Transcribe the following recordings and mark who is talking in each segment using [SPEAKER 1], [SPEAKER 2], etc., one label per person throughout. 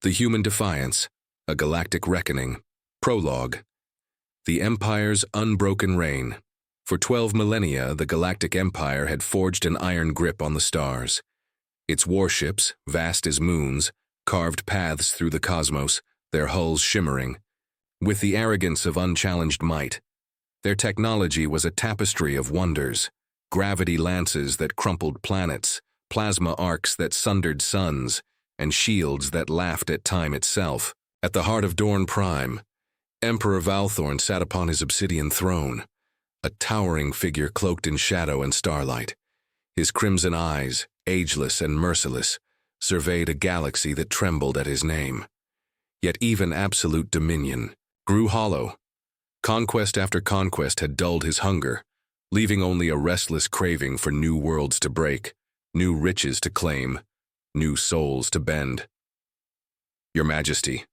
[SPEAKER 1] The Human Defiance, A Galactic Reckoning. Prologue. The Empire's unbroken reign. For 12 millennia, the Galactic Empire had forged an iron grip on the stars. Its warships, vast as moons, carved paths through the cosmos, their hulls shimmering. With the arrogance of unchallenged might, their technology was a tapestry of wonders: gravity lances that crumpled planets, plasma arcs that sundered suns, and shields that laughed at time itself. At the heart of Dorn Prime, Emperor Valthorn sat upon his obsidian throne, a towering figure cloaked in shadow and starlight. His crimson eyes, ageless and merciless, surveyed a galaxy that trembled at his name. Yet even absolute dominion grew hollow. Conquest after conquest had dulled his hunger, leaving only a restless craving for new worlds to break, new riches to claim, new souls to bend. "Your Majesty,"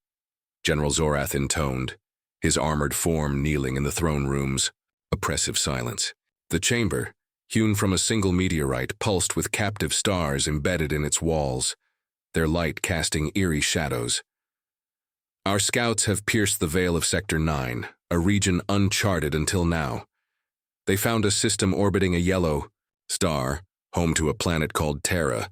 [SPEAKER 1] General Zorath intoned, his armored form kneeling in the throne room's oppressive silence. The chamber, hewn from a single meteorite, pulsed with captive stars embedded in its walls, their light casting eerie shadows. "Our scouts have pierced the veil of Sector 9, a region uncharted until now. They found a system orbiting a yellow star, home to a planet called Terra.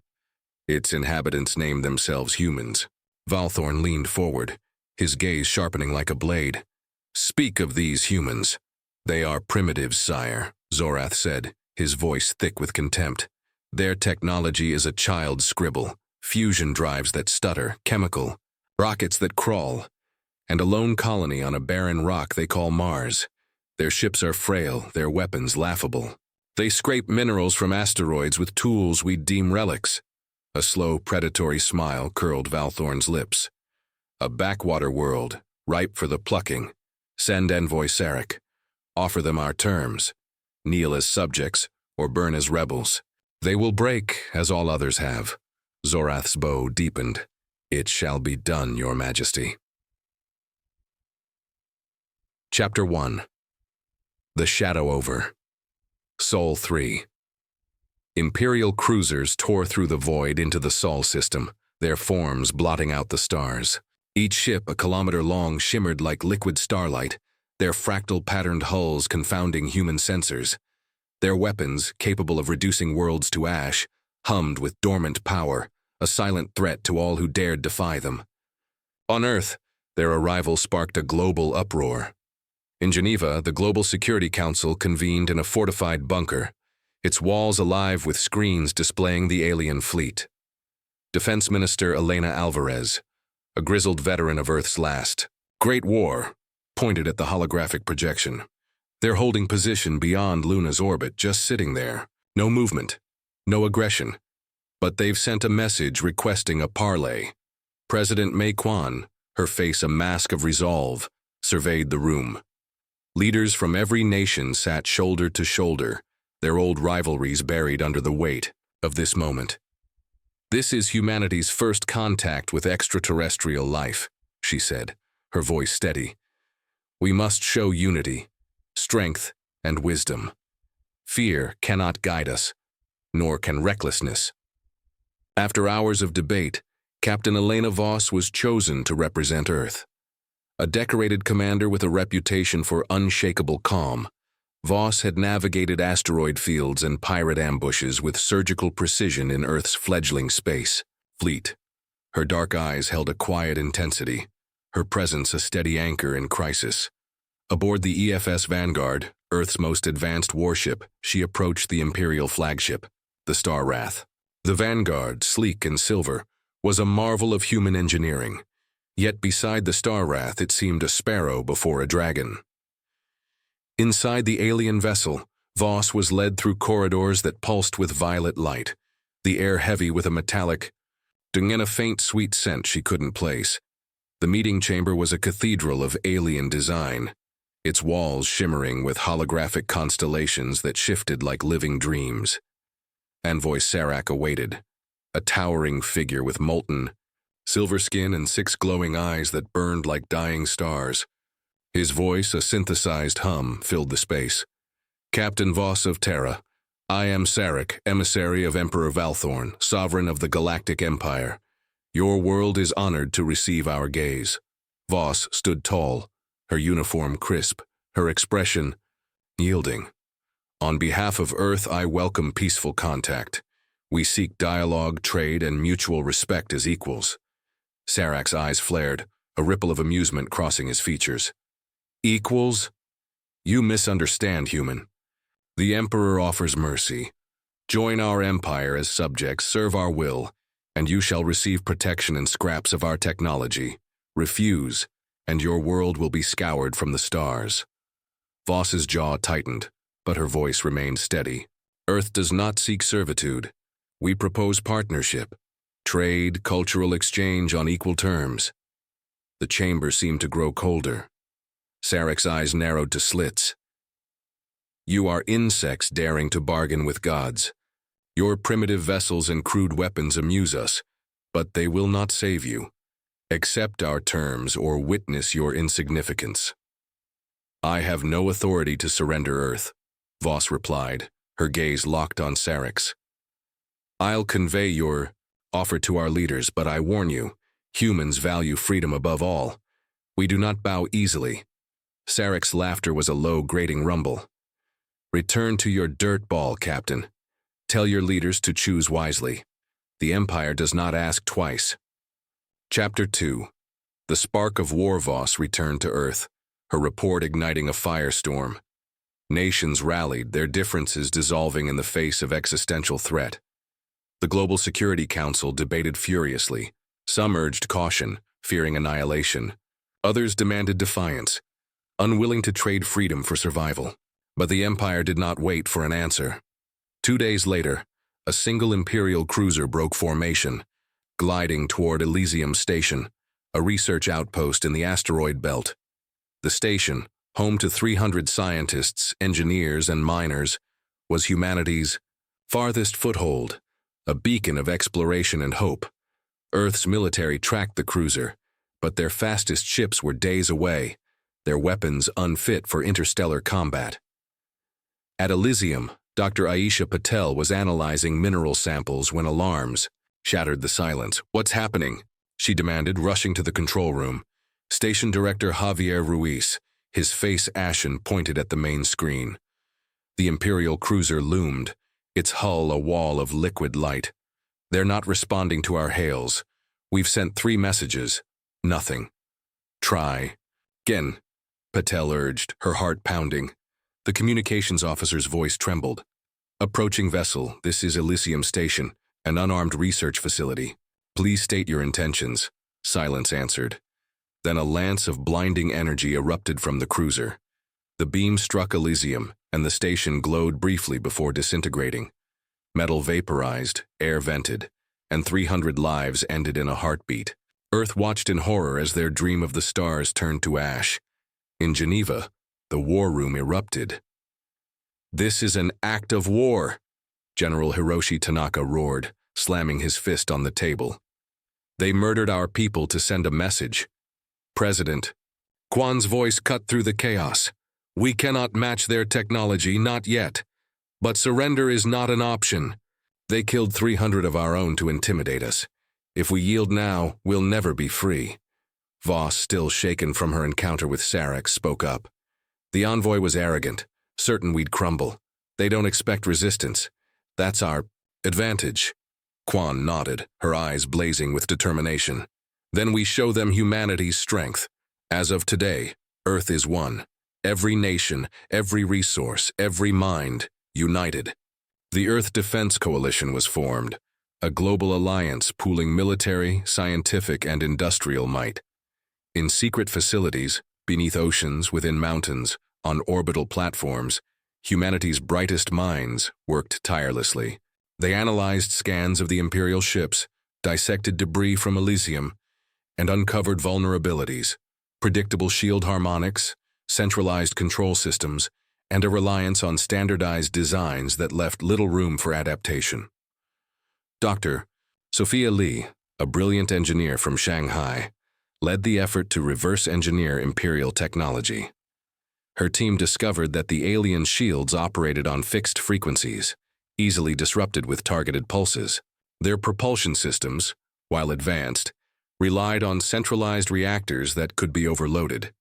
[SPEAKER 1] Its inhabitants named themselves humans." Valthorn leaned forward, his gaze sharpening like a blade. "Speak of these humans." "They are primitives, sire," Zorath said, his voice thick with contempt. "Their technology is a child's scribble, fusion drives that stutter, chemical, rockets that crawl, and a lone colony on a barren rock they call Mars. Their ships are frail, their weapons laughable. They scrape minerals from asteroids with tools we deem relics." A slow, predatory smile curled Valthorn's lips. "A backwater world, ripe for the plucking. Send Envoy Sarek. Offer them our terms. Kneel as subjects, or burn as rebels. They will break, as all others have." Zorath's bow deepened. "It shall be done, Your Majesty." Chapter 1. The Shadow Over. Sol 3. Imperial cruisers tore through the void into the Sol system, their forms blotting out the stars. Each ship, a kilometer long, shimmered like liquid starlight, their fractal-patterned hulls confounding human sensors. Their weapons, capable of reducing worlds to ash, hummed with dormant power, a silent threat to all who dared defy them. On Earth, their arrival sparked a global uproar. In Geneva, the Global Security Council convened in a fortified bunker, its walls alive with screens displaying the alien fleet. Defense Minister Elena Alvarez, a grizzled veteran of Earth's last Great War, pointed at the holographic projection. "They're holding position beyond Luna's orbit, just sitting there. No movement, no aggression. But they've sent a message requesting a parley." President Mei Quan, her face a mask of resolve, surveyed the room. Leaders from every nation sat shoulder to shoulder, their old rivalries buried under the weight of this moment. "This is humanity's first contact with extraterrestrial life," she said, her voice steady. "We must show unity, strength, and wisdom. Fear cannot guide us, nor can recklessness." After hours of debate, Captain Elena Voss was chosen to represent Earth. A decorated commander with a reputation for unshakable calm, Voss had navigated asteroid fields and pirate ambushes with surgical precision in Earth's fledgling space fleet. Her dark eyes held a quiet intensity, her presence a steady anchor in crisis. Aboard the EFS Vanguard, Earth's most advanced warship, she approached the Imperial flagship, the Star Wrath. The Vanguard, sleek and silver, was a marvel of human engineering. Yet beside the Star Wrath it seemed a sparrow before a dragon. Inside the alien vessel, Voss was led through corridors that pulsed with violet light, the air heavy with a metallic ding and a faint sweet scent she couldn't place. The meeting chamber was a cathedral of alien design, its walls shimmering with holographic constellations that shifted like living dreams. Envoy Sarek awaited, a towering figure with molten silver skin and 6 glowing eyes that burned like dying stars. His voice, a synthesized hum, filled the space. "Captain Voss of Terra, I am Sarek, emissary of Emperor Valthorn, sovereign of the Galactic Empire. Your world is honored to receive our gaze. Voss stood tall, her uniform crisp, her expression yielding. On behalf of Earth, I welcome peaceful contact. We seek dialogue, trade, and mutual respect as equals. Sarak's eyes flared, a ripple of amusement crossing his features. Equals? You misunderstand, human. The Emperor offers mercy. Join our empire as subjects, serve our will, and you shall receive protection and scraps of our technology. Refuse, and your world will be scoured from the stars. Voss's jaw tightened, but her voice remained steady. Earth does not seek servitude. We propose partnership, trade, cultural exchange on equal terms. The chamber seemed to grow colder. Sarak's eyes narrowed to slits. You are insects daring to bargain with gods. Your primitive vessels and crude weapons amuse us, but they will not save you. Accept our terms or witness your insignificance. I have no authority to surrender Earth, Voss replied, her gaze locked on Sarak's. I'll convey your offer to our leaders, but I warn you, humans value freedom above all. We do not bow easily. Sarak's laughter was a low, grating rumble. Return to your dirt ball, Captain. Tell your leaders to choose wisely. The Empire does not ask twice. Chapter 2. The spark of war. Voss returned to Earth, her report igniting a firestorm. Nations rallied, their differences dissolving in the face of existential threat. The Global Security Council debated furiously. Some urged caution, fearing annihilation. Others demanded defiance, unwilling to trade freedom for survival. But the Empire did not wait for an answer. 2 days later, a single Imperial cruiser broke formation, gliding toward Elysium Station, a research outpost in the asteroid belt. The station, home to 300 scientists, engineers, and miners, was humanity's farthest foothold, a beacon of exploration and hope. Earth's military tracked the cruiser, but their fastest ships were days away, their weapons unfit for interstellar combat. At Elysium, Dr. Aisha Patel was analyzing mineral samples when alarms shattered the silence. What's happening? She demanded, rushing to the control room. Station Director Javier Ruiz, his face ashen, pointed at the main screen. The Imperial cruiser loomed, its hull a wall of liquid light. They're not responding to our hails. We've sent 3 messages. Nothing. Try. Again, Patel urged, her heart pounding. The communications officer's voice trembled. Approaching vessel, this is Elysium Station, an unarmed research facility. Please state your intentions. Silence answered. Then a lance of blinding energy erupted from the cruiser. The beam struck Elysium, and the station glowed briefly before disintegrating. Metal vaporized, air vented, and 300 lives ended in a heartbeat. Earth watched in horror as their dream of the stars turned to ash. In Geneva, the war room erupted. This is an act of war, General Hiroshi Tanaka roared, slamming his fist on the table. They murdered our people to send a message. President, Kwan's voice cut through the chaos. We cannot match their technology, not yet. But surrender is not an option. They killed 300 of our own to intimidate us. If we yield now, we'll never be free. Voss, still shaken from her encounter with Sarak, spoke up. The envoy was arrogant, certain we'd crumble. They don't expect resistance. That's our advantage. Kwan nodded, her eyes blazing with determination. Then we show them humanity's strength. As of today, Earth is one. Every nation, every resource, every mind, united. The Earth Defense Coalition was formed, a global alliance pooling military, scientific, and industrial might. In secret facilities, beneath oceans, within mountains, on orbital platforms, humanity's brightest minds worked tirelessly. They analyzed scans of the Imperial ships, dissected debris from Elysium, and uncovered vulnerabilities, predictable shield harmonics, centralized control systems, and a reliance on standardized designs that left little room for adaptation. Dr. Sophia Li, a brilliant engineer from Shanghai, led the effort to reverse engineer Imperial technology. Her team discovered that the alien shields operated on fixed frequencies, easily disrupted with targeted pulses. Their propulsion systems, while advanced, relied on centralized reactors that could be overloaded.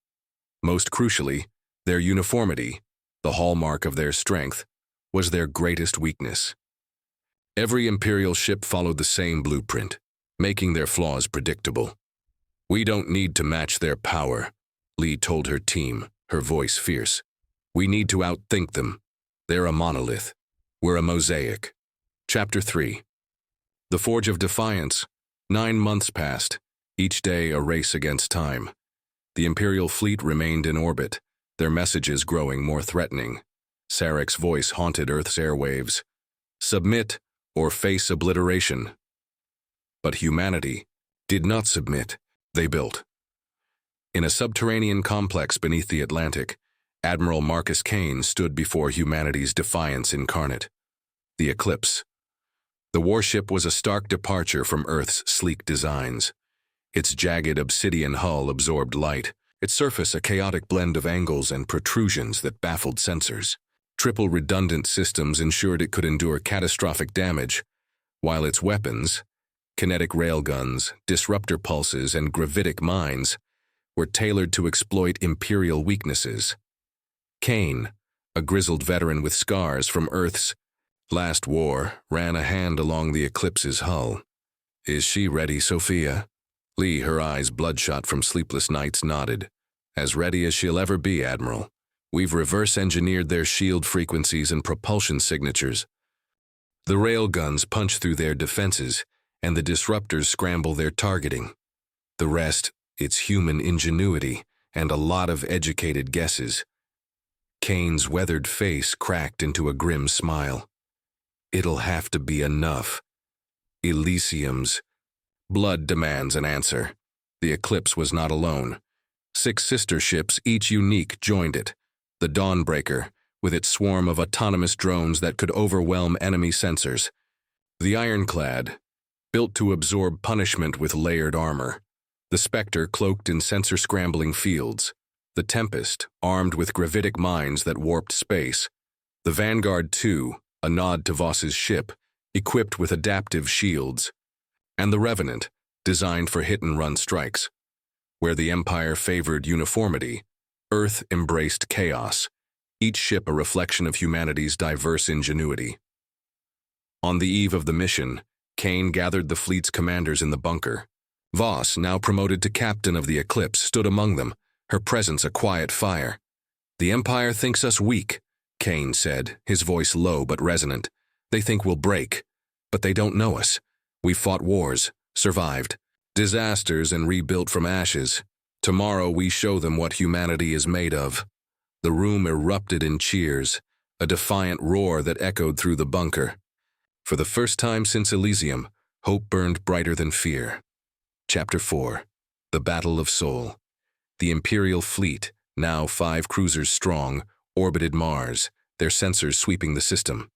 [SPEAKER 1] Most crucially, their uniformity, the hallmark of their strength, was their greatest weakness. Every Imperial ship followed the same blueprint, making their flaws predictable. "We don't need to match their power," Lee told her team, her voice fierce. "We need to outthink them. They're a monolith. We're a mosaic." Chapter 3. The Forge of Defiance. 9 months passed, each day a race against time. The Imperial fleet remained in orbit, their messages growing more threatening. Sarek's voice haunted Earth's airwaves. "Submit or face obliteration." But humanity did not submit, they built. In a subterranean complex beneath the Atlantic, Admiral Marcus Kane stood before humanity's defiance incarnate. The Eclipse. The warship was a stark departure from Earth's sleek designs. Its jagged obsidian hull absorbed light, its surface a chaotic blend of angles and protrusions that baffled sensors. Triple redundant systems ensured it could endure catastrophic damage, while its weapons, kinetic railguns, disruptor pulses, and gravitic mines, were tailored to exploit Imperial weaknesses. Kane, a grizzled veteran with scars from Earth's last war, ran a hand along the Eclipse's hull. "Is she ready, Sophia?" Lee, her eyes bloodshot from sleepless nights, nodded. "As ready as she'll ever be, Admiral. We've reverse-engineered their shield frequencies and propulsion signatures. The railguns punch through their defenses, and the disruptors scramble their targeting. The rest, it's human ingenuity and a lot of educated guesses." Kane's weathered face cracked into a grim smile. "It'll have to be enough. Elysium's blood demands an answer." The Eclipse was not alone. 6 sister ships, each unique, joined it. The Dawnbreaker, with its swarm of autonomous drones that could overwhelm enemy sensors. The Ironclad, built to absorb punishment with layered armor. The Spectre, cloaked in sensor-scrambling fields. The Tempest, armed with gravitic mines that warped space. The Vanguard 2, a nod to Voss's ship, equipped with adaptive shields. And the Revenant, designed for hit-and-run strikes. Where the Empire favored uniformity, Earth embraced chaos, each ship a reflection of humanity's diverse ingenuity. On the eve of the mission, Kane gathered the fleet's commanders in the bunker. Voss, now promoted to captain of the Eclipse, stood among them, her presence a quiet fire. "The Empire thinks us weak," Kane said, his voice low but resonant. "They think we'll break, but they don't know us. We've fought wars, survived, disasters, and rebuilt from ashes. Tomorrow we show them what humanity is made of." The room erupted in cheers, a defiant roar that echoed through the bunker. For the first time since Elysium, hope burned brighter than fear. Chapter 4. The Battle of Sol. The Imperial fleet, now 5 cruisers strong, orbited Mars, their sensors sweeping the system.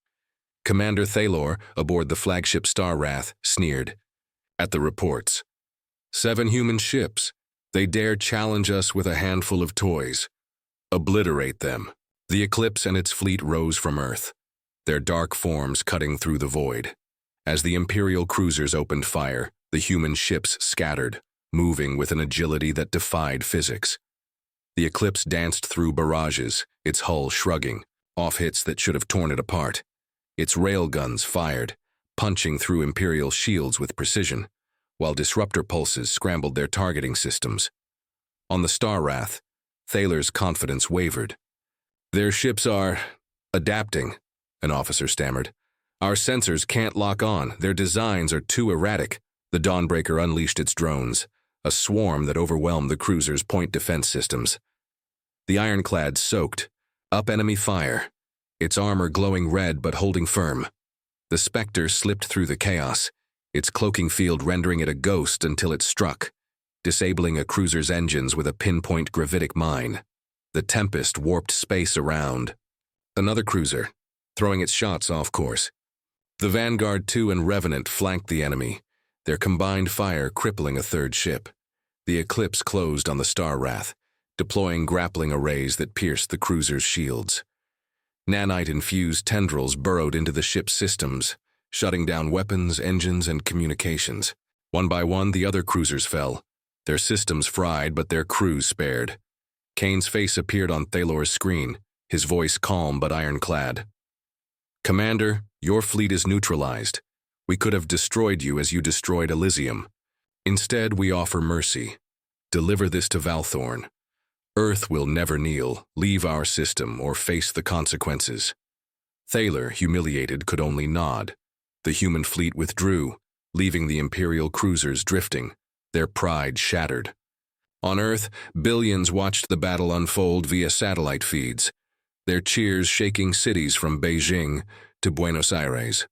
[SPEAKER 1] Commander Thalor, aboard the flagship Star Wrath, sneered at the reports. 7 human ships. They dare challenge us with a handful of toys. Obliterate them. The Eclipse and its fleet rose from Earth, their dark forms cutting through the void. As the Imperial cruisers opened fire, the human ships scattered, moving with an agility that defied physics. The Eclipse danced through barrages, its hull shrugging, off hits that should have torn it apart. Its railguns fired, punching through Imperial shields with precision, while disruptor pulses scrambled their targeting systems. On the Star Wrath, Thalor's confidence wavered. "Their ships are adapting," an officer stammered. "Our sensors can't lock on. Their designs are too erratic." The Dawnbreaker unleashed its drones, a swarm that overwhelmed the cruiser's point defense systems. The Ironclad soaked, up enemy fire, its armor glowing red but holding firm. The Spectre slipped through the chaos, its cloaking field rendering it a ghost until it struck, disabling a cruiser's engines with a pinpoint gravitic mine. The Tempest warped space around. Another cruiser, throwing its shots off course. The Vanguard 2 and Revenant flanked the enemy, their combined fire crippling a third ship. The Eclipse closed on the Star Wrath, deploying grappling arrays that pierced the cruiser's shields. Nanite-infused tendrils burrowed into the ship's systems, shutting down weapons, engines, and communications. One by one, the other cruisers fell. Their systems fried, but their crews spared. Kane's face appeared on Thalor's screen, his voice calm but ironclad. "Commander, your fleet is neutralized. We could have destroyed you as you destroyed Elysium. Instead, we offer mercy. Deliver this to Valthorn. Earth will never kneel, leave our system, or face the consequences." Thalor, humiliated, could only nod. The human fleet withdrew, leaving the Imperial cruisers drifting, their pride shattered. On Earth, billions watched the battle unfold via satellite feeds, their cheers shaking cities from Beijing to Buenos Aires.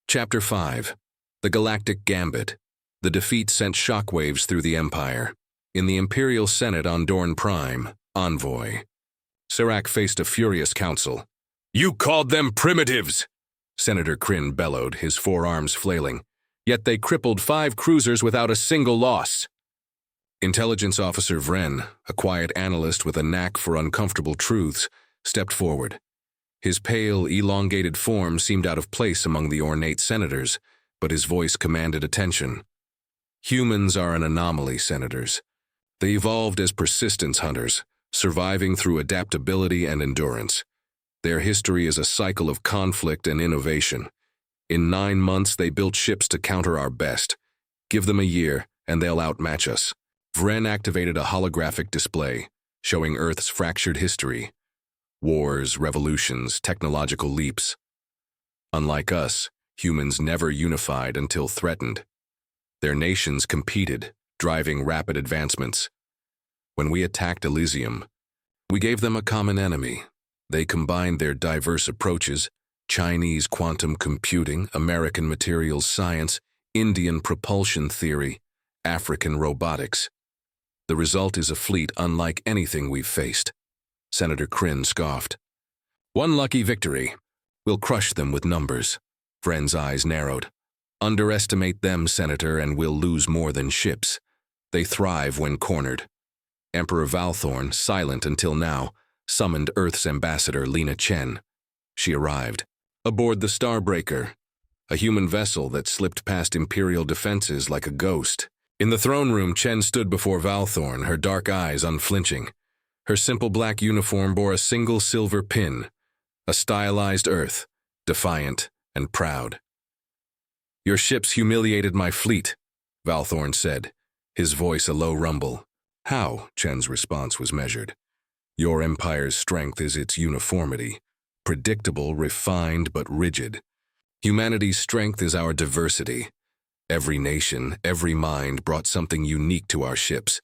[SPEAKER 1] Chapter 5. The Galactic Gambit. The defeat sent shockwaves through the Empire. In the Imperial Senate on Dorn Prime, envoy. Serac faced a furious council. "You called them primitives!" Senator Kryn bellowed, his forearms flailing. "Yet they crippled 5 cruisers without a single loss." Intelligence Officer Vren, a quiet analyst with a knack for uncomfortable truths, stepped forward. His pale, elongated form seemed out of place among the ornate senators, but his voice commanded attention. "Humans are an anomaly, senators. They evolved as persistence hunters, surviving through adaptability and endurance. Their history is a cycle of conflict and innovation. In 9 months, they built ships to counter our best. Give them a year, and they'll outmatch us." Vren activated a holographic display, showing Earth's fractured history. Wars, revolutions, technological leaps. Unlike us, humans never unified until threatened. Their nations competed, driving rapid advancements. When we attacked Elysium, we gave them a common enemy. They combined their diverse approaches: Chinese quantum computing, American materials science, Indian propulsion theory, African robotics. The result is a fleet unlike anything we've faced. Senator Kryn scoffed. "One lucky victory. We'll crush them with numbers." Vren's eyes narrowed. "Underestimate them, Senator, and we'll lose more than ships. They thrive when cornered." Emperor Valthorn, silent until now, summoned Earth's ambassador Lena Chen. She arrived. Aboard the Starbreaker, a human vessel that slipped past Imperial defenses like a ghost. In the throne room, Chen stood before Valthorn, her dark eyes unflinching. Her simple black uniform bore a single silver pin, a stylized Earth, defiant and proud. "Your ships humiliated my fleet," Valthorn said, his voice a low rumble. "How?" Chen's response was measured. "Your empire's strength is its uniformity, predictable, refined, but rigid. Humanity's strength is our diversity. Every nation, every mind brought something unique to our ships.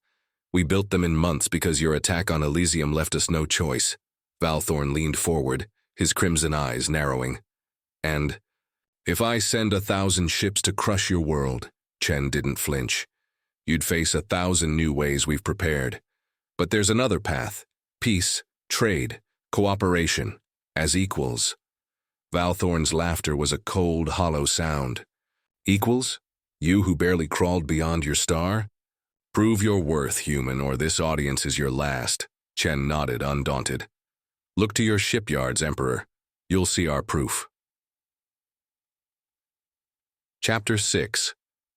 [SPEAKER 1] We built them in months because your attack on Elysium left us no choice." Valthorn leaned forward, his crimson eyes narrowing. "And if I send 1,000 ships to crush your world," Chen didn't flinch, "you'd face 1,000 new ways we've prepared. But there's another path: peace, trade, cooperation, as equals." Valthorn's laughter was a cold, hollow sound. "Equals? You who barely crawled beyond your star? Prove your worth, human, or this audience is your last." Chen nodded, undaunted. "Look to your shipyards, Emperor. You'll see our proof." Chapter 6.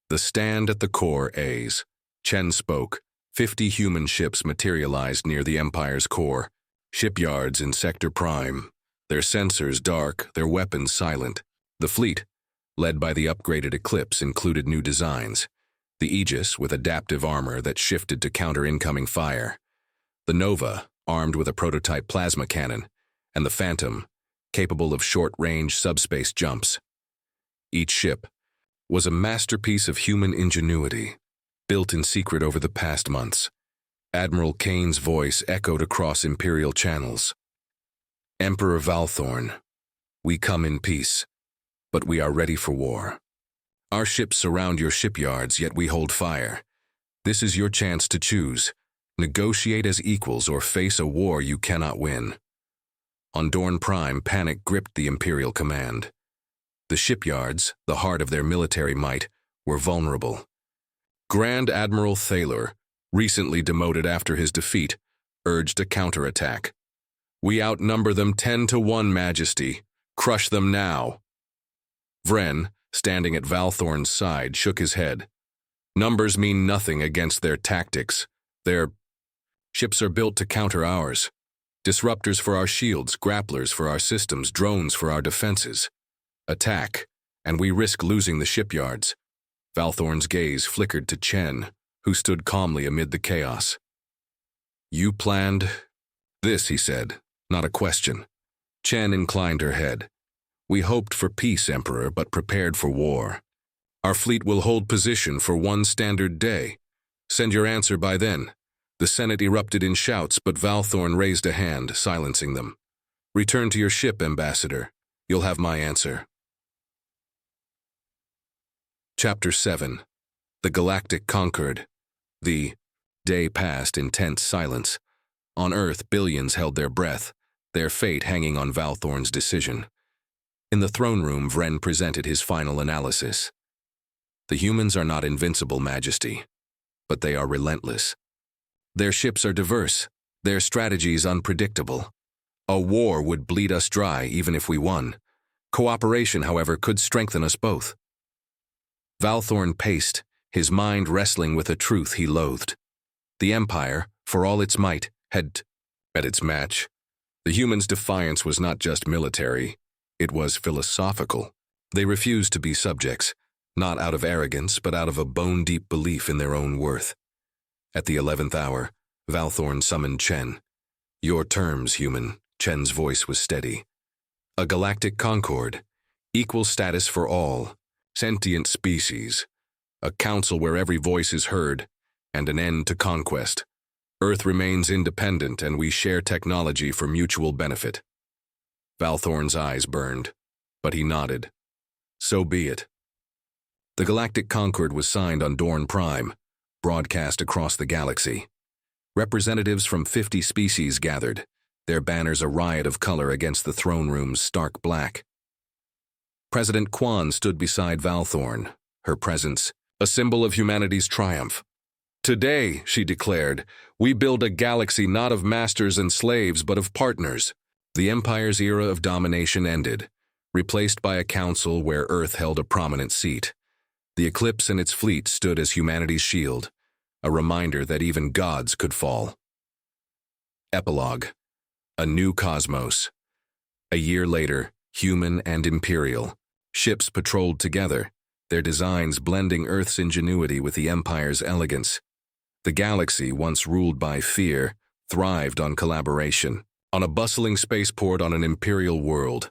[SPEAKER 1] The Stand at the Core A's. Chen spoke. 50 human ships materialized near the Empire's core. Shipyards in Sector Prime. Their sensors dark, their weapons silent. The fleet, led by the upgraded Eclipse, included new designs. The Aegis, with adaptive armor that shifted to counter incoming fire. The Nova, armed with a prototype plasma cannon. And the Phantom, capable of short-range subspace jumps. Each ship was a masterpiece of human ingenuity, built in secret over the past months. Admiral Kane's voice echoed across Imperial channels. "Emperor Valthorn, we come in peace, but we are ready for war. Our ships surround your shipyards, yet we hold fire. This is your chance to choose. Negotiate as equals or face a war you cannot win." On Dorn Prime, panic gripped the Imperial command. The shipyards, the heart of their military might, were vulnerable. Grand Admiral Thalor, recently demoted after his defeat, urged a counterattack. "We outnumber them 10 to 1, Majesty. Crush them now." Vren, standing at Valthorn's side, shook his head. Numbers mean nothing against their tactics. Their ships are built to counter ours. Disruptors for our shields, grapplers for our systems, drones for our defenses. Attack, and we risk losing the shipyards. Valthorn's gaze flickered to Chen, who stood calmly amid the chaos. You planned this, he said, not a question. Chen inclined her head. We hoped for peace, Emperor, but prepared for war. Our fleet will hold position for one standard day. Send your answer by then. The Senate erupted in shouts, but Valthorn raised a hand, silencing them. Return to your ship, Ambassador. You'll have my answer. Chapter 7. The Galactic Conquered. The day passed in tense silence. On Earth, billions held their breath, their fate hanging on Valthorn's decision. In the throne room, Vren presented his final analysis. The humans are not invincible, Majesty, but they are relentless. Their ships are diverse, their strategies unpredictable. A war would bleed us dry even if we won. Cooperation, however, could strengthen us both. Valthorn paced, his mind wrestling with a truth he loathed. The Empire, for all its might, had met its match. The humans' defiance was not just military, it was philosophical. They refused to be subjects, not out of arrogance, but out of a bone-deep belief in their own worth. At the 11th hour, Valthorn summoned Chen. Your terms, human, Chen's voice was steady. A galactic concord, equal status for all, sentient species, a council where every voice is heard, and an end to conquest. Earth remains independent and we share technology for mutual benefit. Valthorn's eyes burned, but he nodded. So be it. The Galactic Concord was signed on Dorn Prime, broadcast across the galaxy. Representatives from 50 species gathered, their banners a riot of color against the throne room's stark black. President Quan stood beside Valthorn, her presence a symbol of humanity's triumph. Today, she declared, we build a galaxy not of masters and slaves, but of partners. The Empire's era of domination ended, replaced by a council where Earth held a prominent seat. The Eclipse and its fleet stood as humanity's shield, a reminder that even gods could fall. Epilogue. A new cosmos. A year later, human and imperial, ships patrolled together, their designs blending Earth's ingenuity with the Empire's elegance. The galaxy, once ruled by fear, thrived on collaboration. On a bustling spaceport on an imperial world,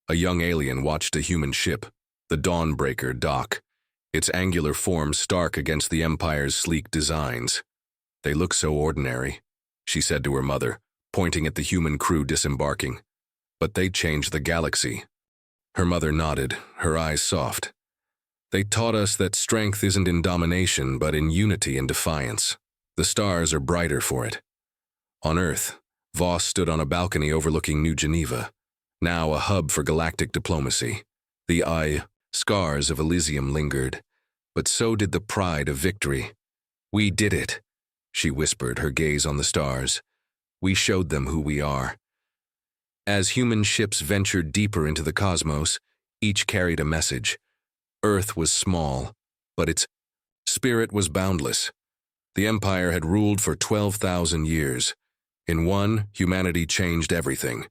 [SPEAKER 1] a young alien watched a human ship, the Dawnbreaker, dock, its angular form stark against the Empire's sleek designs. They look so ordinary, she said to her mother, pointing at the human crew disembarking. But they changed the galaxy. Her mother nodded, her eyes soft. They taught us that strength isn't in domination, but in unity and defiance. The stars are brighter for it. On Earth, Voss stood on a balcony overlooking New Geneva, now a hub for galactic diplomacy. The scars of Elysium lingered, but so did the pride of victory. We did it, she whispered, her gaze on the stars. We showed them who we are. As human ships ventured deeper into the cosmos, each carried a message. Earth was small, but its spirit was boundless. The Empire had ruled for 12,000 years. In one, humanity changed everything.